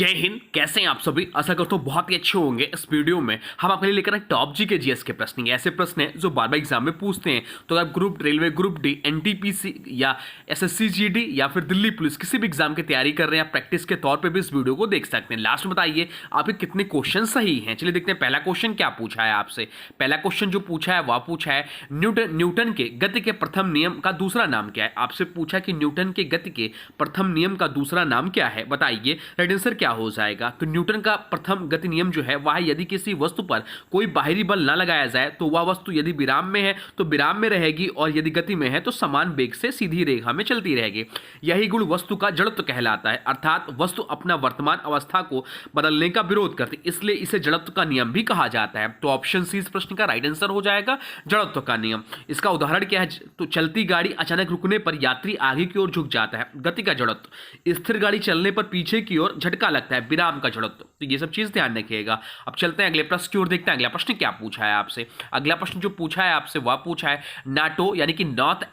जय हिंद। कैसे हैं आप सभी? आशा करता हूँ बहुत ही अच्छे होंगे। इस वीडियो में हम आपके लिए लेकर आए टॉप जी के जीएस के प्रश्न। ऐसे प्रश्न हैं जो बार बार एग्जाम में पूछते हैं। तो आप group railway, group D, NTPC या एसएससी जीडी या फिर दिल्ली पुलिस किसी भी एग्जाम की तैयारी कर रहे हैं, प्रैक्टिस के तौर पर भी इस वीडियो को देख सकते हैं। लास्ट में बताइए आपके कितने क्वेश्चन सही हैं। चलिए देखते हैं पहला क्वेश्चन क्या पूछा है आपसे। पहला क्वेश्चन जो पूछा है वह पूछा है न्यूटन के गति के प्रथम नियम का दूसरा नाम क्या है। आपसे पूछा कि न्यूटन के गति के प्रथम नियम का दूसरा नाम क्या है, बताइए। राइट आंसर क्या हो जाएगा? तो न्यूटन का प्रथम गति नियम जो है वह यदि किसी वस्तु पर कोई बाहरी बल ना लगाया जाए तो वह वस्तु यदि विराम में है तो विराम में रहेगी, और यदि गति में है तो समान वेग से सीधी रेखा में चलती रहेगी। यही गुण वस्तु का जड़त्व कहलाता है, अर्थात वस्तु अपना वर्तमान अवस्था को बदलने का विरोध करती, इसलिए इसे जड़त्व का नियम भी कहा जाता है। तो ऑप्शन सी इस प्रश्न का राइट आंसर हो जाएगा, जड़त्व का नियम। इसका उदाहरण क्या है? तो चलती गाड़ी अचानक रुकने पर यात्री आगे की ओर झुक जाता है, गति का जड़त्व। स्थिर गाड़ी चलने पर पीछे की ओर झटका लगता है, विराम का जड़त्व। तो ये सब चीज ध्यान रखिएगा। अब चलते हैं अगले प्रश्न की ओर, देखते हैं अगला प्रश्न क्या पूछा है आपसे। अगला प्रश्न जो पूछा है आपसे वह पूछा है नाटो यानी कि North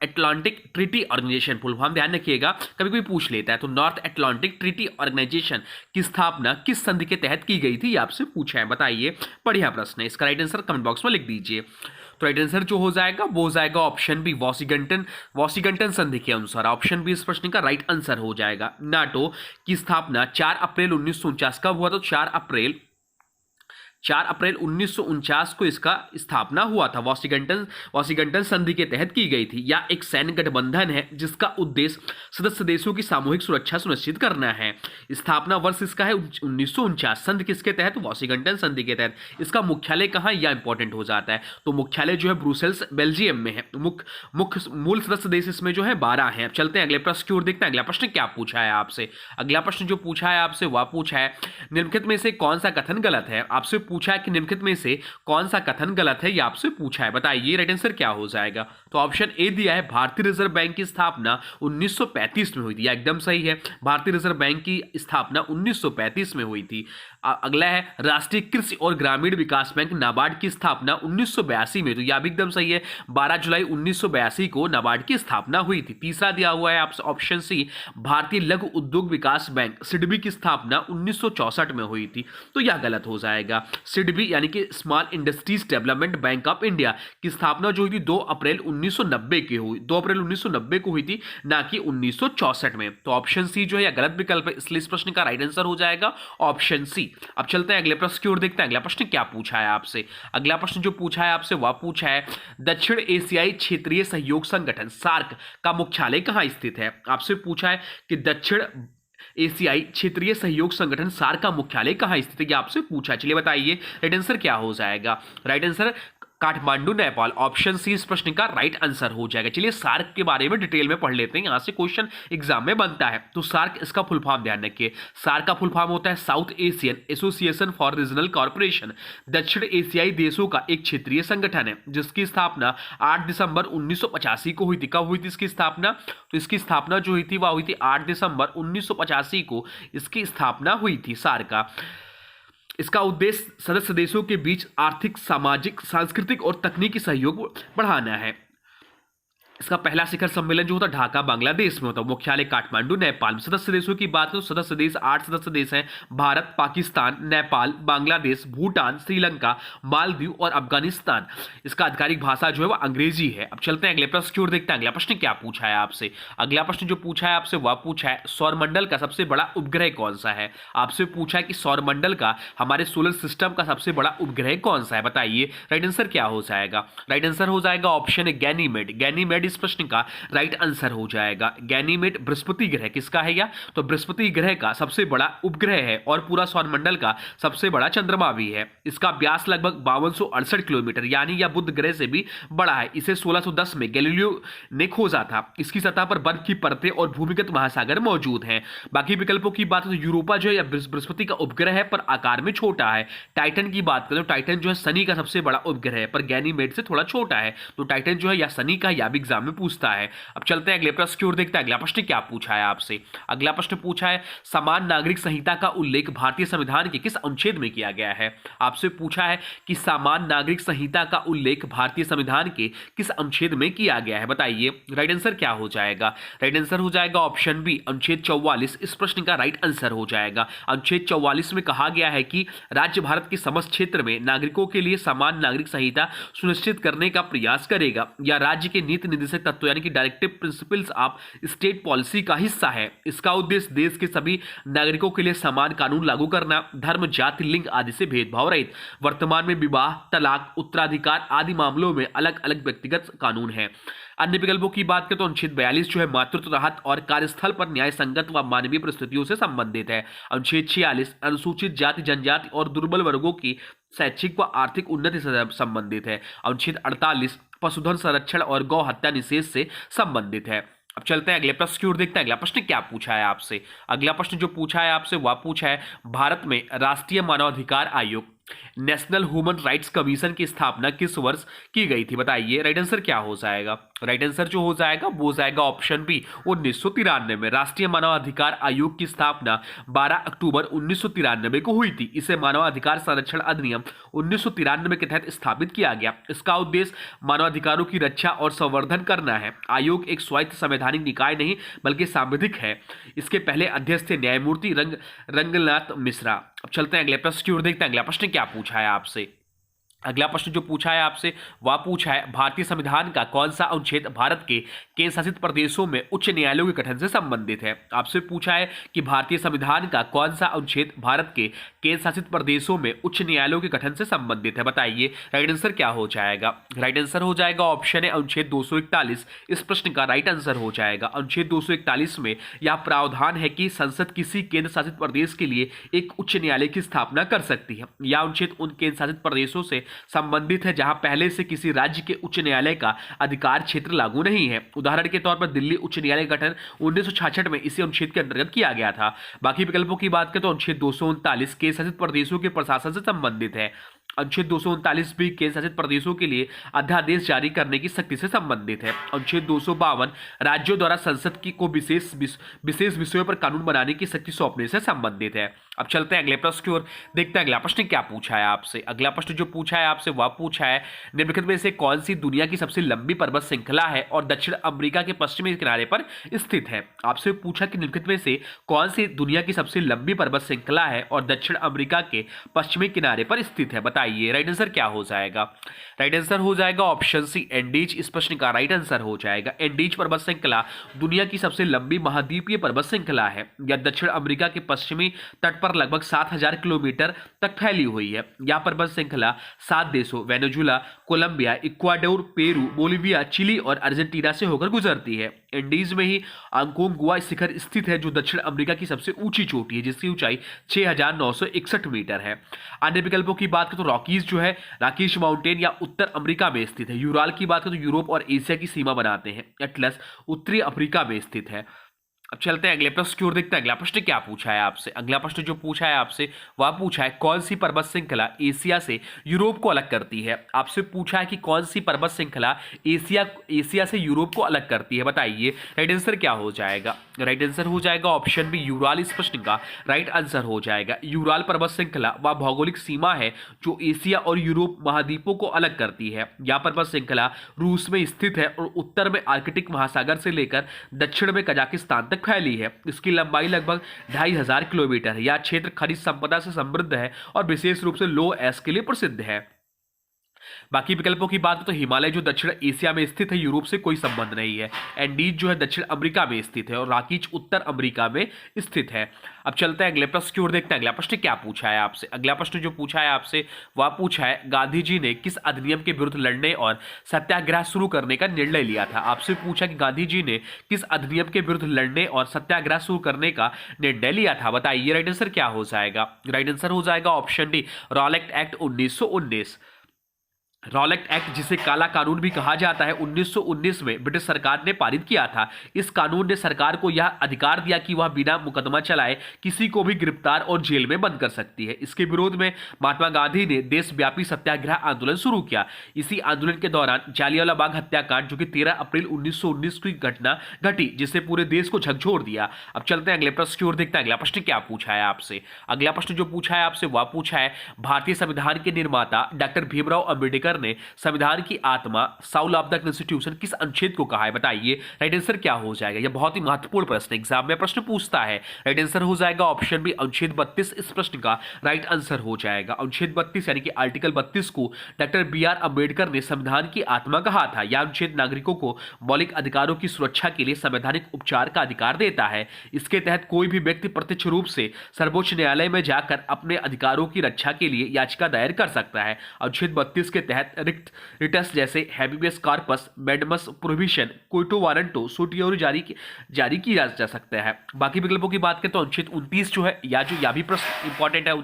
Atlantic Treaty Organisation, full form ध्यान रखिएगा, कभी कोई पूछ लेता है। तो नॉर्थ अटलांटिक ट्रीटी ऑर्गेनाइजेशन की स्थापना किस संधि के तहत की गई थी, आपसे पूछा है, बताइए। बढ़िया प्रश्न है। इसका राइट आंसर कमेंट बॉक्स में लिख दीजिए। तो राइट आंसर जो हो जाएगा वो हो जाएगा ऑप्शन बी, वॉशिंगटन संधि के अनुसार। ऑप्शन बी इस प्रश्न का राइट आंसर हो जाएगा। नाटो की स्थापना 4 अप्रैल 1949 कब हुआ? तो 4 अप्रैल 1949 को इसका स्थापना हुआ था। वॉशिंगटन संधि के तहत की गई थी। या एक सैन्य गठबंधन है जिसका उद्देश्य सदस्य देशों की सामूहिक सुरक्षा सुनिश्चित करना है। स्थापना वर्ष इसका है 1949। संधि किसके तहत? वॉशिंगटन संधि के तहत। इसका मुख्यालय कहाँ, यह इंपॉर्टेंट हो जाता है। तो मुख्यालय जो है ब्रुसेल्स, बेल्जियम में है। मुख्य मूल सदस्य देश इसमें जो है 12 हैं। अब चलते हैं अगले प्रश्न की ओर, देखते हैं अगला प्रश्न क्या पूछा है आपसे। अगला प्रश्न जो पूछा है आपसे वह पूछा है निम्नलिखित में से कौन सा कथन गलत है। आपसे पूछा है कि निम्नलिखित में से कौन सा कथन गलत है, यह आपसे पूछा है, बताइए। राइट आंसर क्या हो जाएगा? तो ऑप्शन ए दिया है भारतीय रिजर्व बैंक की स्थापना 1935 में हुई थी, एकदम सही है। भारतीय रिजर्व बैंक की स्थापना 1935 में हुई थी। अगला है राष्ट्रीय कृषि और ग्रामीण विकास बैंक नाबार्ड की स्थापना 1982 में, तो यह भी एकदम सही है। 12 जुलाई 1982 को नाबार्ड की स्थापना हुई थी। तीसरा दिया हुआ है आपसे ऑप्शन सी, भारतीय लघु उद्योग विकास बैंक सिडबी की स्थापना 1964 में हुई थी, तो यह गलत हो जाएगा। सिडबी यानी कि small industries development bank of India की स्थापना जो हुई थी 2 अप्रैल 1990 की हुई, 2 अप्रैल 1990 को हुई थी, ना कि 1964 में। तो ऑप्शन सी जो है यह गलत विकल्प है, इसलिए इस प्रश्न का राइट आंसर हो जाएगा ऑप्शन सी। अब चलते हैं अगले प्रश्न की ओर, देखते हैं अगला प्रश्न क्या पूछा है आपसे। अगला प्रश्न जो पूछा है आपसे वह पूछा है दक्षिण एशियाई क्षेत्रीय सहयोग संगठन सार्क का मुख्यालय कहां स्थित है। आपसे पूछा है कि दक्षिण एशियाई क्षेत्रीय सहयोग संगठन सार्क का मुख्यालय कहां स्थित है, यह आपसे पूछा है। चलिए बताइए राइट आंसर क्या हो जाएगा। Right answer Kathmandu, Nepal. Option C इस प्रश्न का राइट आंसर हो जाएगा। चलिए सार्क के बारे में डिटेल में पढ़ लेते हैं, यहां से क्वेश्चन एग्जाम में बनता है। तो सार्क, इसका फुल फॉर्म ध्यान रखिए। सार्क का फुल फॉर्म होता है south Asian association for regional corporation. दक्षिण एशियाई देशों का एक क्षेत्रीय संगठन है जिसकी स्थापना 8 दिसंबर 1985 को हुई थी। कब हुई थी इसकी स्थापना? तो इसकी स्थापना जो हुई थी वह हुई थी 8 दिसंबर 1985 को इसकी स्थापना हुई थी सार्क का। इसका उद्देश्य सदस्य देशों के बीच आर्थिक, सामाजिक, सांस्कृतिक और तकनीकी सहयोग बढ़ाना है। इसका पहला शिखर सम्मेलन जो होता है ढाका, बांग्लादेश में होता है। मुख्यालय काठमांडू, नेपाल में। सदस्य देशों की बात करें तो सदस्य देश 8 सदस्य देश हैं, भारत, पाकिस्तान, नेपाल, बांग्लादेश, भूटान, श्रीलंका, मालदीव और अफगानिस्तान। इसका आधिकारिक भाषा जो है वह अंग्रेजी है। अब चलते हैं अगले प्रश्न की ओर, देखते हैं अगला प्रश्न क्या पूछा है आपसे। अगला प्रश्न जो पूछा है आपसे वह पूछा है सौरमंडल का सबसे बड़ा उपग्रह कौन सा है। आपसे पूछा है कि सौरमंडल का, हमारे सोलर सिस्टम का सबसे बड़ा उपग्रह कौन सा है, बताइए। राइट आंसर क्या हो जाएगा? राइट आंसर हो जाएगा ऑप्शन है गैनीमेड। गैनीमेड इस प्रश्न का राइट आंसर हो जाएगा। गैनीमेड बृहस्पति ग्रह किसका है? या तो बृहस्पति ग्रह का सबसे बड़ा उपग्रह है और पूरा सौरमंडल का सबसे बड़ा चंद्रमा भी है। इसका व्यास लगभग 5268 किलोमीटर, यानी यह बुध ग्रह से भी बड़ा है। इसे 1610 में गैलीलियो ने खोजा था। इसकी सतह पर बर्फ की परतें और भूमिगत महासागर मौजूद हैं। बाकी विकल्पों की बात तो यूरोपा जो है या बृहस्पति का उपग्रह है पर आकार में छोटा है। टाइटन की बात करें तो टाइटन जो है शनि का सबसे बड़ा उपग्रह है पर गैनीमेड से थोड़ा छोटा है। तो टाइटन जो है या शनि का, या भी एग्जाम एग्जाम में पूछता है। अब चलते हैं अगले प्रश्न की ओर, देखते हैं अगला प्रश्न क्या पूछा है आपसे। अगला प्रश्न पूछा है समान नागरिक संहिता का उल्लेख भारतीय संविधान के किस अनुच्छेद में किया गया है। आपसे पूछा है कि समान नागरिक संहिता का उल्लेख भारतीय संविधान के किस अनुच्छेद में किया गया है, बताइए राइट आंसर क्या हो जाएगा। राइट आंसर हो जाएगा ऑप्शन बी, अनुच्छेद 44 इस प्रश्न का राइट आंसर हो जाएगा। अनुच्छेद 44 में कहा गया है कि राज्य भारत के समस्त क्षेत्र में नागरिकों के लिए समान नागरिक संहिता सुनिश्चित करने का प्रयास करेगा या राज्य के नीति निर्देशक तत्व यानी कि directive principles of state policy का हिस्सा है। इसका उद्देश्य देश के सभी नागरिकों के लिए समान कानून लागू करना, धर्म, जाति, लिंग आदि से भेदभाव रहित। वर्तमान में विवाह, तलाक, उत्तराधिकार आदि मामलों में अलग अलग व्यक्तिगत कानून है। अन्य विकल्पों की बात करें तो अनुच्छेद 42 जो है मातृत्व राहत और कार्यस्थल पर न्याय संगत व मानवीय परिस्थितियों से संबंधित है। अनुच्छेद 46 अनुसूचित जाति, जनजाति और दुर्बल वर्गों की शैक्षिक व आर्थिक उन्नति से संबंधित है। अनुच्छेद 48 पशुधन संरक्षण और गौ हत्या निषेध से संबंधित है। अब चलते हैं अगले प्रश्न की ओर, देखते हैं अगला प्रश्न क्या पूछा है आपसे। अगला प्रश्न जो पूछा है आपसे वह पूछा है भारत में राष्ट्रीय मानवाधिकार आयोग नेशनल ह्यूमन राइट्स कमीशन की स्थापना किस वर्ष की गई थी, बताइए राइट आंसर क्या हो जाएगा। राइट आंसर जो हो जाएगा वो हो जाएगा ऑप्शन बी, 1993 में। राष्ट्रीय मानवाधिकार आयोग की स्थापना 12 अक्टूबर 1993 को हुई थी। इसे मानवाधिकार संरक्षण अधिनियम 1993 के तहत स्थापित किया गया। इसका उद्देश्य मानवाधिकारों की रक्षा और संवर्धन करना है। आयोग एक स्वायत्त संवैधानिक निकाय नहीं बल्कि सांविधिक है। इसके पहले अध्यक्ष थे न्यायमूर्ति रंगनाथ मिश्रा। अब चलते हैं अगले प्रश्न की ओर, देखते हैं अगला प्रश्न क्या पूछा है आपसे। अगला प्रश्न जो पूछा है आपसे वह पूछा है भारतीय संविधान का कौन सा अनुच्छेद भारत के केंद्र शासित प्रदेशों में उच्च न्यायालयों के गठन से संबंधित है। आपसे पूछा है कि भारतीय संविधान का कौन सा अनुच्छेद भारत के केंद्र शासित प्रदेशों में उच्च न्यायालयों के गठन से संबंधित है, बताइए राइट आंसर क्या हो जाएगा। राइट आंसर हो जाएगा ऑप्शन है अनुच्छेद 241 इस प्रश्न का राइट आंसर हो जाएगा। अनुच्छेद 241 में यह प्रावधान है कि संसद किसी केंद्र शासित प्रदेश के लिए एक उच्च न्यायालय की स्थापना कर सकती है। यह अनुच्छेद उन केंद्र शासित प्रदेशों से संबंधित है जहां पहले से किसी राज्य के उच्च न्यायालय का अधिकार क्षेत्र लागू नहीं है। उदाहरण के तौर पर दिल्ली उच्च न्यायालय का गठन 1966 में इसी अनुच्छेद के अंतर्गत किया गया था। बाकी विकल्पों की बात करें तो अनुच्छेद 239 केंद्र शासित प्रदेशों के प्रशासन से संबंधित है। अनुच्छेद 239 भी केंद्र शासित प्रदेशों के लिए अध्यादेश जारी करने की शक्ति से संबंधित है। अनुच्छेद 252 राज्यों द्वारा संसद की को विशेष विषयों पर कानून बनाने की शक्ति सौंपने से संबंधित है। अब चलते हैं अगले प्रश्न की ओर, देखते हैं अगला प्रश्न क्या पूछा है आपसे। अगला प्रश्न जो पूछा है आपसे वह पूछा है निम्नलिखित में से कौन सी दुनिया की सबसे लंबी पर्वत श्रृंखला है और दक्षिण अमेरिका के पश्चिमी किनारे पर स्थित है। आपसे पूछा कि निम्नलिखित में से कौन सी दुनिया की सबसे लंबी पर्वत श्रृंखला है और दक्षिण अमेरिका के पश्चिमी किनारे पर स्थित है, बताइए राइट आंसर क्या हो जाएगा। राइट आंसर हो जाएगा ऑप्शन सी, एंडीज इस प्रश्न का राइट आंसर हो जाएगा। एंडीज पर्वत श्रृंखला दुनिया की सबसे लंबी महाद्वीपीय पर्वत श्रृंखला है। यह दक्षिण अमेरिका के पश्चिमी तट पर लगभग 7000 किलोमीटर तक फैली हुई है। यह पर्वत श्रृंखला 7 देशों Venezuela, Colombia, Ecuador, Peru, Bolivia, Chile और अर्जेंटीना से होकर गुजरती है। एंडीज में ही अंकोंगुआ शिखर स्थित है जो दक्षिण अमेरिका की सबसे ऊंची चोटी है जिसकी ऊंचाई 6961 मीटर है। अन्य विकल्पों की बात करें तो रॉकीज जो है राकीश माउंटेन या उत्तर अमेरिका में स्थित है। यूराल की बात करें तो यूरोप और एशिया की सीमा बनाते हैं। एटलस उत्तरी अफ्रीका में स्थित है। अब चलते हैं अगले प्रश्न की ओर, देखते हैं अगला प्रश्न क्या पूछा है आपसे। अगला प्रश्न जो पूछा है आपसे वह पूछा है कौन सी पर्वत श्रृंखला एशिया से यूरोप को अलग करती है। आपसे पूछा है कि कौन सी पर्वत श्रृंखला एशिया से यूरोप को अलग करती है, बताइए राइट आंसर क्या हो जाएगा। राइट आंसर हो जाएगा ऑप्शन बी, यूराल इस प्रश्न का राइट आंसर हो जाएगा। यूराल पर्वत श्रृंखला वह भौगोलिक सीमा है जो एशिया और यूरोप महाद्वीपों को अलग करती है। यह पर्वत श्रृंखला रूस में स्थित है और उत्तर में आर्कटिक महासागर से लेकर दक्षिण में कजाकिस्तान तक फैली है। इसकी लंबाई लगभग 2500 किलोमीटर है। यह क्षेत्र खनिज संपदा से समृद्ध है और विशेष रूप से लो एस के लिए प्रसिद्ध है। बाकी विकल्पों की बात तो हिमालय जो दक्षिण एशिया में स्थित है, यूरोप से कोई संबंध नहीं है। एंडीज जो है दक्षिण अमेरिका में स्थित है और राकीज उत्तर अमेरिका में स्थित है। अब चलते हैं अगले प्रश्न की ओर, देखते हैं अगला प्रश्न क्या पूछा है आपसे। अगला प्रश्न जो पूछा है आपसे वह पूछा है गांधी जी ने किस अधिनियम के विरुद्ध लड़ने और सत्याग्रह शुरू करने का निर्णय लिया था। आपसे पूछा कि गांधी जी ने किस अधिनियम के विरुद्ध लड़ने और सत्याग्रह शुरू करने का निर्णय लिया था, बताइए राइट आंसर क्या हो जाएगा। राइट आंसर हो जाएगा option D, Rowlatt act 1919। Rowlatt act, जिसे काला कानून भी कहा जाता है, 1919 में ब्रिटिश सरकार ने पारित किया था। इस कानून ने सरकार को यह अधिकार दिया कि वह बिना मुकदमा चलाए किसी को भी गिरफ्तार और जेल में बंद कर सकती है। इसके विरोध में महात्मा गांधी ने देशव्यापी सत्याग्रह आंदोलन शुरू किया। इसी आंदोलन के दौरान जालियांवाला बाग हत्याकांड, जो कि 13 अप्रैल 1919 की घटना घटी, जिससे पूरे देश को झकझोर दिया। अब चलते हैं अगले प्रश्न की ओर, देखते हैं अगला प्रश्न क्या पूछा है आपसे। अगला प्रश्न जो पूछा है आपसे वह पूछा है, भारतीय संविधान के निर्माता डॉक्टर भीमराव अंबेडकर ने संविधान की आत्मा, साउल ऑफ द कॉन्स्टिट्यूशन, किस अनुच्छेद को कहा है? बताइए, राइट आंसर क्या हो जाएगा? यह बहुत ही महत्वपूर्ण प्रश्न एग्जाम में प्रश्न पूछता है। राइट आंसर हो जाएगा ऑप्शन बी, अनुच्छेद 32 इस प्रश्न का राइट आंसर हो जाएगा। अनुच्छेद 32 यानी कि आर्टिकल 32 को डॉक्टर बी आर अंबेडकर ने संविधान की आत्मा कहा था। यह अनुच्छेद नागरिकों को मौलिक अधिकारों की सुरक्षा के लिए संवैधानिक उपचार का अधिकार देता है। इसके तहत कोई भी व्यक्ति प्रत्यक्ष रूप से सर्वोच्च न्यायालय में जाकर अपने अधिकारों की रक्षा के लिए याचिका दायर कर सकता है। अनुच्छेद 32 के तहत रिटस जैसे habeas corpus, mandamus prohibition, quo warranto, certiorari जारी की जा सकता है। बाकी विकल्पों की बात करें तो अनुच्छेद 29 जो है, या भी प्रश्न इंपॉर्टेंट है,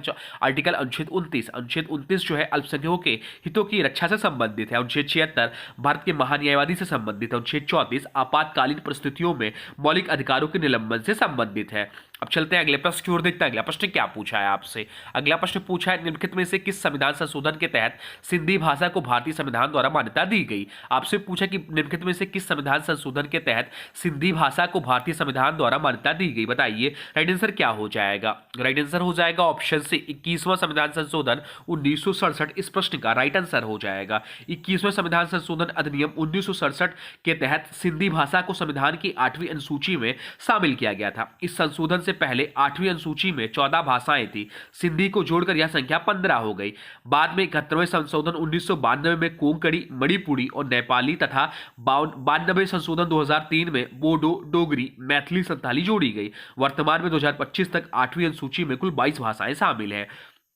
आर्टिकल अनुच्छेद 29 जो है अल्पसंख्यकों के हितों की रक्षा से संबंधित है। अनुच्छेद 76 भारत के महान्यायवादी से संबंधित है। अनुच्छेद 34 आपातकालीन परिस्थितियों में मौलिक अधिकारों के निलंबन से संबंधित है। अब चलते हैं अगले प्रश्न की ओर, देखते हैं अगला प्रश्न क्या पूछा है आपसे। अगला प्रश्न पूछा है, निम्नलिखित में से किस संविधान संशोधन के तहत सिंधी भाषा को भारतीय संविधान द्वारा मान्यता दी गई? आपसे पूछा कि निम्नलिखित में से किस संविधान संशोधन के तहत सिंधी भाषा को भारतीय संविधान द्वारा मान्यता दी गई? बताइए, राइट आंसर क्या हो जाएगा? राइट आंसर हो जाएगा ऑप्शन सी, 21वां संविधान संशोधन 1967 इस प्रश्न का राइट आंसर हो जाएगा। 21वां संविधान संशोधन अधिनियम 1967 के तहत सिंधी भाषा को संविधान की 8वीं अनुसूची में शामिल किया गया था। इस संशोधन से पहले 8वीं अनुसूची में 14 भाषाएं थी। सिंधी को जोड़कर यह संख्या 15 हो गई। बाद में 71वें संशोधन 1992 में कोंकणी, मणिपुरी और नेपाली तथा 92वें संशोधन 2003 में बोडो, डोगरी, मैथिली, संथाली जोड़ी गई। वर्तमान में 2025 तक 8वीं अनुसूची में कुल 22 भाषाएं शामिल हैं।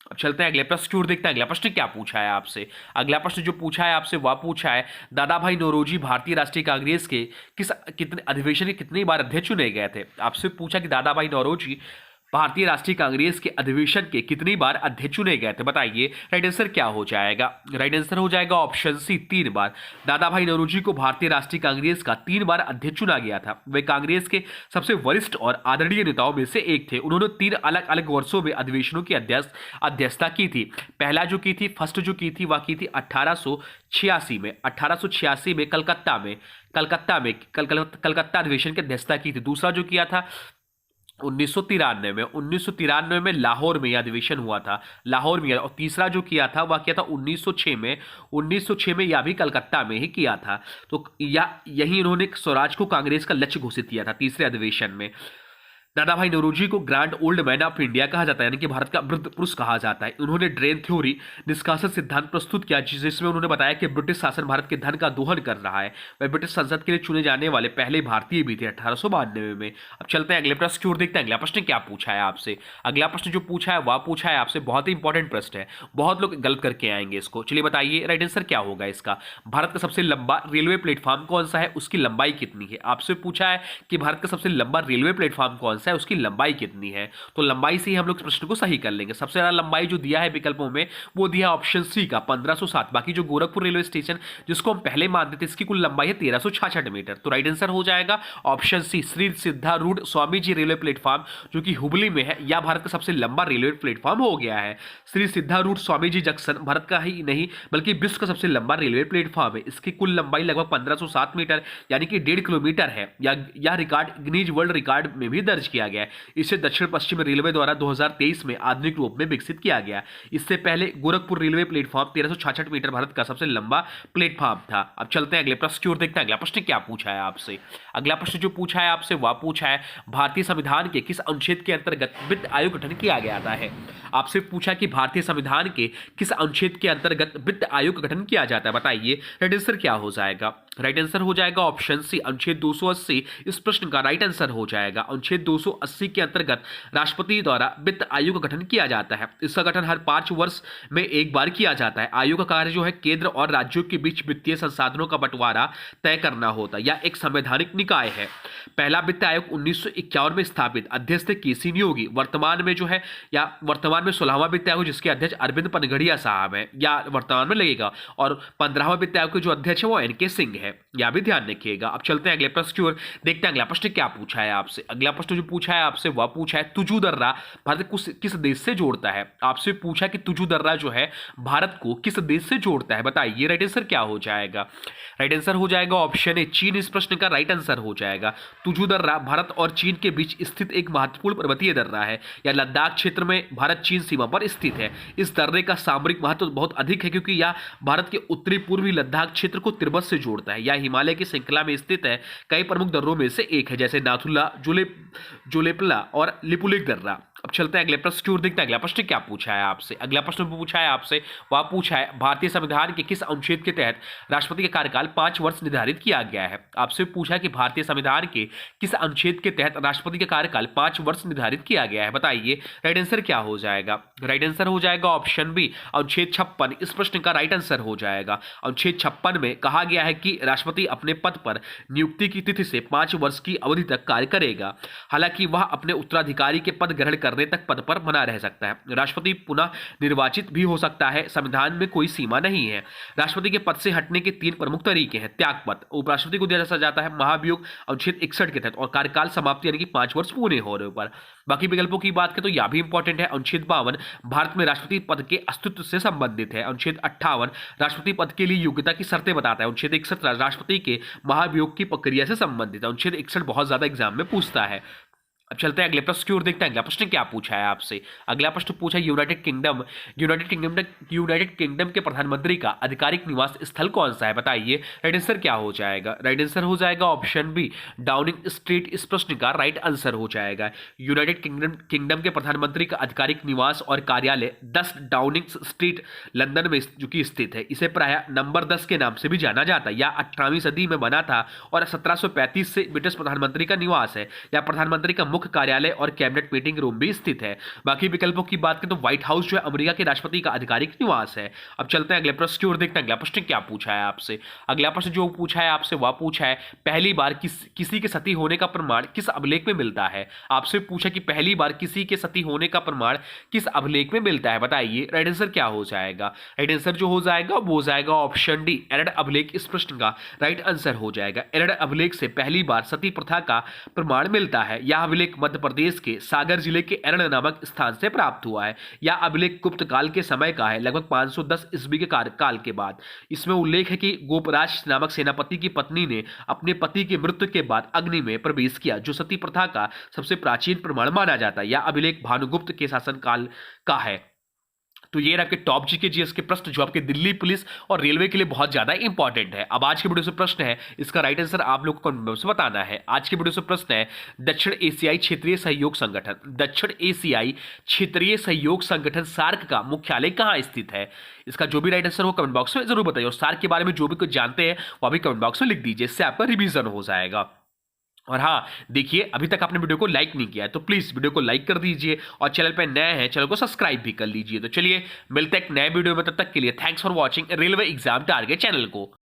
अब चलते हैं अगले प्रश्न की ओर, देखते हैं अगला प्रश्न क्या पूछा है आपसे। अगला प्रश्न जो पूछा है आपसे वह पूछा है, दादा भाई नौरोजी भारतीय राष्ट्रीय कांग्रेस के कितने अधिवेशन के कितनी बार अध्यक्ष चुने गए थे? आपसे पूछा कि दादा भाई नौरोजी भारतीय राष्ट्रीय कांग्रेस के अधिवेशन के कितनी बार अध्यक्ष चुने गए थे? बताइए, राइट आंसर क्या हो जाएगा? राइट आंसर हो जाएगा ऑप्शन सी, 3 बार। दादा भाई नौरोजी को भारतीय राष्ट्रीय कांग्रेस का 3 बार अध्यक्ष चुना गया था। वे कांग्रेस के सबसे वरिष्ठ और आदरणीय नेताओं में से एक थे। उन्होंने 3 अलग अलग वर्षों में अधिवेशनों की अध्यक्षता की थी। पहला जो की थी, फर्स्ट जो की थी वह की थी 1886 में। 1886 में कलकत्ता अधिवेशन की अध्यक्षता की थी। दूसरा जो किया था 1993 में लाहौर में यह अधिवेशन हुआ था, लाहौर में। और तीसरा जो किया था वह किया था 1906 में यह भी कलकत्ता में ही किया था। तो यही इन्होंने स्वराज को कांग्रेस का लक्ष्य घोषित किया था तीसरे अधिवेशन में। दादा भाई नौरोजी को grand old man of India कहा जाता है, यानी कि भारत का वृद्ध पुरुष कहा जाता है। उन्होंने ड्रेन थ्योरी निष्कासन सिद्धांत प्रस्तुत किया, जिसमें उन्होंने बताया कि ब्रिटिश शासन भारत के धन का दोहन कर रहा है। वह ब्रिटिश संसद के लिए चुने जाने वाले पहले भारतीय भी थे 1892 में। अब चलते हैं अगले प्रश्न की ओर, देखते हैं अगला प्रश्न क्या पूछा है आपसे। अगला प्रश्न जो पूछा है वह पूछा है आपसे, बहुत ही इंपॉर्टेंट प्रश्न है, बहुत लोग गलत करके आएंगे इसको। चलिए बताइए, राइट आंसर क्या होगा इसका? भारत का सबसे लंबा रेलवे प्लेटफॉर्म कौन सा है, उसकी लंबाई कितनी है? आपसे पूछा है कि भारत का सबसे लंबा रेलवे प्लेटफॉर्म कौन सा है, उसकी लंबाई कितनी है? तो लंबाई से ही हम लोग प्रश्न को सही कर लेंगे। सबसे ज्यादा लंबाई जो दिया है विकल्पों में वो दिया ऑप्शन सी का 1507। बाकी जो गोरखपुर रेलवे स्टेशन जिसको हम पहले मानते थे, इसकी कुल लंबाई है 1366 मीटर। तो राइट आंसर हो जाएगा option C, Shri Siddharudha Swami ji railway platform, जो कि हुबली में है। यह भारत का सबसे लंबा रेलवे प्लेटफॉर्म हो गया है। श्री सिद्धारूढ़ स्वामी जी जंक्शन भारत का ही नहीं बल्कि विश्व का सबसे लंबा रेलवे प्लेटफॉर्म है। इसकी कुल लंबाई लगभग 1507 मीटर यानी कि 1.5 किलोमीटर है। यह रिकॉर्ड गिनीज वर्ल्ड रिकॉर्ड में भी दर्ज किया गया है। इसे दक्षिण पश्चिम रेलवे द्वारा 2023 में आधुनिक रूप में विकसित किया गया। इससे पहले Gorakhpur railway platform 1366 metre Bharat का सबसे लंबा प्लेटफॉर्म था। अब चलते हैं अगले प्रश्न की ओर, देखते हैं अगला प्रश्न क्या पूछा है आपसे। अगला प्रश्न जो पूछा है आपसे वह पूछा है, भारतीय संविधान के किस अनुच्छेद के अंतर्गत वित्त आयोग गठन किया गया है? आपसे पूछा कि भारतीय संविधान के किस अनुच्छेद के अंतर्गत वित्त आयोग का गठन किया जाता है? बताइए, राइट आंसर क्या हो जाएगा? राइट आंसर हो जाएगा ऑप्शन सी अनुच्छेद 280 इस प्रश्न का राइट आंसर हो जाएगा। अनुच्छेद 280 के अंतर्गत राष्ट्रपति द्वारा वित्त आयोग का गठन किया जाता है। इसका गठन हर 5 वर्ष में एक बार किया जाता है। आयोग का कार्य जो है केंद्र और राज्यों के बीच वित्तीय संसाधनों का बंटवारा तय करना होता है। यह एक संवैधानिक निकाय है। पहला वित्त आयोग 1951 में स्थापित, अध्यक्ष थे केसी नियोगी। वर्तमान में जो है या वर्तमान में 16वां वित्त आयोग जिसके अध्यक्ष अरविंद पनगड़िया साहब है या वर्तमान में लगेगा, और 15वां वित्त आयोग के जो अध्यक्ष है वो एन के सिंह है। यह भी ध्यान रखिएगा। अब चलते हैं अगले प्रश्न की ओर, देखते हैं अगला प्रश्न क्या पूछा है आपसे। अगला प्रश्न जो पूछा है आपसे वह पूछा है तुजू दर्रा भारत को किस देश से जोड़ता है। आपसे पूछा कि तुजू दर्रा जो है भारत को किस देश से जोड़ता है, बताइए राइट आंसर क्या हो जाएगा। राइट आंसर हो जाएगा ऑप्शन ए चीन। इस प्रश्न का राइट आंसर हो जाएगा। तुजू दर्रा भारत और चीन के बीच स्थित एक महत्वपूर्ण पर्वतीय दर्रा है। यह लद्दाख क्षेत्र में भारत चीन सीमा पर स्थित है। इस दर्रे का सामरिक महत्व बहुत अधिक है क्योंकि यह भारत के उत्तरी पूर्वी लद्दाख क्षेत्र को तिब्बत से जोड़ता है। यह हिमालय की श्रृंखला में स्थित है। कई प्रमुख दर्रों में से एक है जैसे नाथुला, जोलेपला और लिपुलेख दर्रा। अब चलते हैं अगले प्रश्न की ओर, देखते हैं अगला प्रश्न क्या पूछा है आपसे। अगला प्रश्न पूछा है आपसे वह पूछा है भारतीय संविधान के किस अनुच्छेद के तहत राष्ट्रपति का कार्यकाल 5 वर्ष निर्धारित किया गया है। आपसे पूछा कि भारतीय संविधान के किस अनुच्छेद के तहत राष्ट्रपति का कार्यकाल 5 वर्ष निर्धारित किया गया है, बताइए राइट आंसर क्या हो जाएगा। राइट आंसर हो जाएगा ऑप्शन बी अनुच्छेद 56 इस प्रश्न का राइट आंसर हो जाएगा। अनुच्छेद 56 में कहा गया है कि राष्ट्रपति अपने पद पर नियुक्ति की तिथि से 5 वर्ष की अवधि तक कार्य करेगा। हालांकि वह अपने उत्तराधिकारी के पद ग्रहण करने तक पद पर बना रह सकता है। राष्ट्रपति पुनः निर्वाचित भी हो सकता है। संविधान में कोई सीमा नहीं है। राष्ट्रपति के पद से हटने के 3 प्रमुख तरीके हैं। त्यागपत्र उपराष्ट्रपति को दिया जाता है महाभियोग अनुच्छेद 61 के तहत, और कार्यकाल समाप्ति यानी कि 5 वर्ष पूरे होने पर। बाकी विकल्पों की बात करें तो यह भी इंपॉर्टेंट है। अनुच्छेद 52 भारत में राष्ट्रपति पद के अस्तित्व से संबंधित है। अनुच्छेद 58 राष्ट्रपति पद के लिए योग्यता की शर्तें बताता है। अनुच्छेद 61 राष्ट्रपति के महाभियोग की प्रक्रिया से संबंधित है। अनुच्छेद 61 बहुत ज्यादा एग्जाम में पूछता है। अब चलते हैं अगले प्रश्न की ओर, देखते हैं अगला प्रश्न क्या पूछा है आपसे। अगला प्रश्न पूछा यूनाइटेड किंगडम के प्रधानमंत्री का आधिकारिक निवास स्थल कौन सा है, बताइए राइट आंसर क्या हो जाएगा। राइट आंसर हो जाएगा ऑप्शन बी डाउनिंग स्ट्रीट इस प्रश्न का राइट आंसर हो जाएगा। यूनाइटेड किंगडम के प्रधानमंत्री का आधिकारिक निवास और कार्यालय 10 डाउनिंग स्ट्रीट लंदन में जो कि स्थित है। इसे प्रायः नंबर 10 के नाम से भी जाना जाता है। यह 18वीं सदी में बना था और 1735 से ब्रिटिश प्रधानमंत्री का निवास है। यह प्रधानमंत्री का मुख्य कार्यालय और कैबिनेट मीटिंग रूम भी स्थित है। बाकी विकल्पों की बात करें तो व्हाइट हाउस जो है अमेरिका के राष्ट्रपति का आधिकारिक निवास है। अब चलते हैं अगले प्रश्न की ओर, देखते हैं अगला प्रश्न क्या पूछा है आपसे। अगला प्रश्न जो पूछा है आपसे वह पूछा है पहली बार किसी के सती होने का प्रमाण किस अभिलेख में मिलता है। आपसे पूछा कि पहली बार किसी के सती होने का प्रमाण किस अभिलेख में मिलता है, बताइए राइट आंसर क्या हो जाएगा। राइट आंसर जो हो जाएगा वो हो जाएगा ऑप्शन डी एरड अभिलेख इस प्रश्न का राइट आंसर हो जाएगा। एरड अभिलेख से पहली बार सती प्रथा का प्रमाण मिलता है। यह अभिलेख मध्य प्रदेश के सागर जिले के एरड़ नामक स्थान से प्राप्त हुआ है। यह अभिलेख गुप्त काल के समय का है, लगभग 510 ईस्वी के कार्यकाल के बाद। इसमें उल्लेख है कि गोपराज नामक सेनापति की पत्नी ने अपने पति की मृत्यु के बाद अग्नि में प्रवेश किया, जो सती प्रथा का सबसे प्राचीन प्रमाण माना जाता है। यह अभिलेख भानुगुप्त के शासनकाल का है। तो ये आपके टॉप जीके जीएस के प्रश्न जो आपके दिल्ली पुलिस और रेलवे के लिए बहुत ज्यादा इंपॉर्टेंट है। अब आज के वीडियो से प्रश्न है, इसका राइट आंसर आप लोग को कमेंट बॉक्स में बताना है। आज के वीडियो से प्रश्न है दक्षिण एशियाई क्षेत्रीय सहयोग संगठन, दक्षिण एशियाई क्षेत्रीय सहयोग संगठन सार्क का मुख्यालय कहाँ स्थित है। इसका जो भी राइट आंसर हो कमेंट बॉक्स में जरूर बताइए, और सार्क के बारे में जो भी कुछ जानते हैं वह भी कमेंट बॉक्स में लिख दीजिए, इससे आपका रिवीजन हो जाएगा। और हाँ देखिए, अभी तक आपने वीडियो को लाइक नहीं किया है तो प्लीज वीडियो को लाइक कर दीजिए, और चैनल पे नए हैं चैनल को सब्सक्राइब भी कर लीजिए। तो चलिए मिलते हैं एक नए वीडियो में, तब तक के लिए thanks for watching railway exam target channel को।